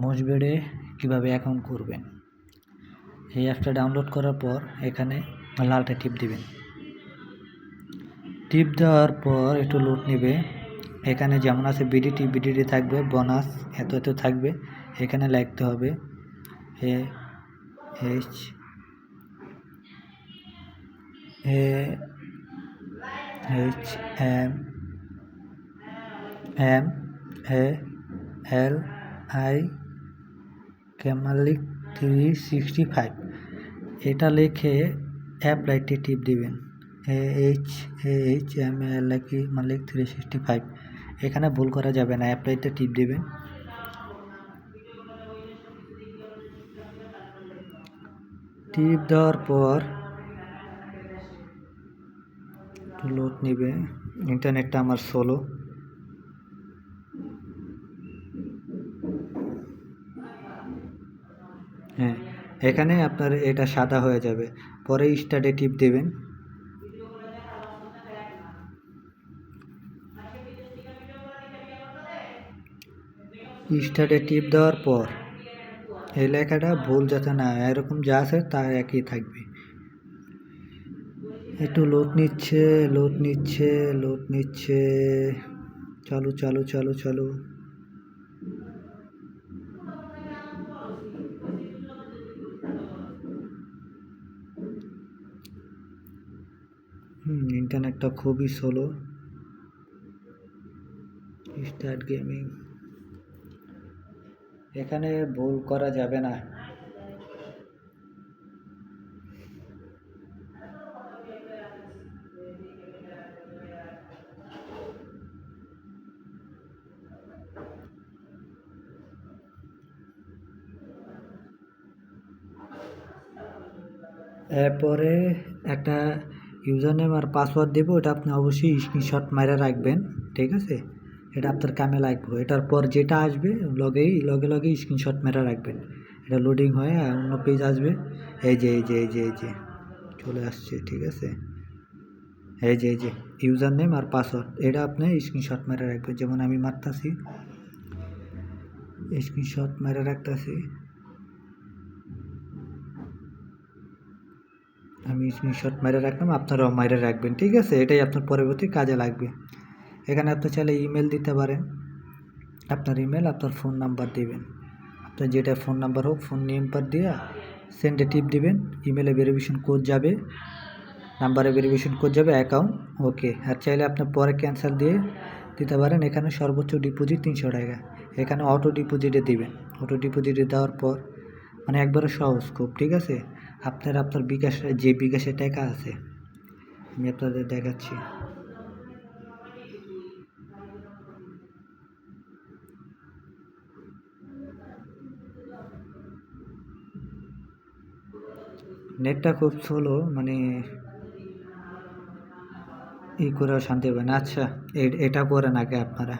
মোজবেডে কীভাবে অ্যাকাউন্ট করবেন। এই অ্যাপটা ডাউনলোড করার পর এখানে লালটা টিপ দিবেন। টিপ দেওয়ার পর একটু লোড নেবে। এখানে যেমন আছে বিডিটি থাকবে, বোনাস এত থাকবে। এখানে লিখতে হবে Malik 365। এটা লিখে অ্যাপ্লাইতে টিপ দিবেন। Malik 365। এখানে ভুল করা যাবে না, অ্যাপ্লাইতে টিপ দিবেন। টিপ দেওয়ার পর একটু লোড নেবে। ইন্টারনেটটা আমার স্লো। হ্যাঁ, এখানে আপনার এটা সাদা হয়ে যাবে। পরে স্টার্টে টিপ দেবেন। স্টার্টে টিপ দেওয়ার পর এই লেখাটা ভুল যাতে না, এরকম যা আছে তা একই থাকবে। একটু লোড নিচ্ছে। চালু। ইন্টারনেটটা খুবই স্লো। স্টার্ট গেমিং, এখানে ভুল করা যাবে না। এরপরে একটা ইউজার নেম আর পাসওয়ার্ড দেবো। এটা আপনি অবশ্যই স্ক্রিনশট মেরে রাখবেন, ঠিক আছে? এটা আপনার কামে লাগবে। এটার পর যেটা আসবে লগে স্ক্রিনশট মেরে রাখবেন। এটা লোডিং হয়ে অন্য পেজ আসবে। এই যে চলে আসছে, ঠিক আছে? এই যে ইউজার নেম আর পাসওয়ার্ড, এটা আপনি স্ক্রিনশট মেরে রাখবেন। যেমন আমি মারতাছি, স্ক্রিনশট মেরে রাখতেছি। আমি স্ক্রিনশট মেরে রাখলাম, আপনারাও মেরে রাখবেন, ঠিক আছে? এটাই আপনার পরবর্তী কাজে লাগবে। এখানে আপনি চাইলে ইমেল দিতে পারেন। আপনার ইমেল, আপনার ফোন নাম্বার দিবেন। আপনার যেটা ফোন নাম্বার হোক, ফোন নাম্বার দিয়ে সেন্ডে টিপ দিবেন। ইমেলে ভেরিফিকেশন কোড যাবে, নাম্বারে ভেরিফিকেশন কোড যাবে, অ্যাকাউন্ট ওকে। আর চাইলে আপনি পরে ক্যান্সেল দিয়ে দিতে পারেন। এখানে সর্বোচ্চ ডিপোজিট 300 টাকা। এখানে অটো ডিপোজিটে দিবেন। অটো ডিপোজিটে দেওয়ার পর মানে একবারে সহজ খুব, ঠিক আছে? আপনার বিকাশে টাকা আছে, আমি আপনাদের দেখাচ্ছি। নেটটা খুব স্লো, মানে ই করে শান্তি পাবেন। আচ্ছা, এটা করেন আগে আপনারা।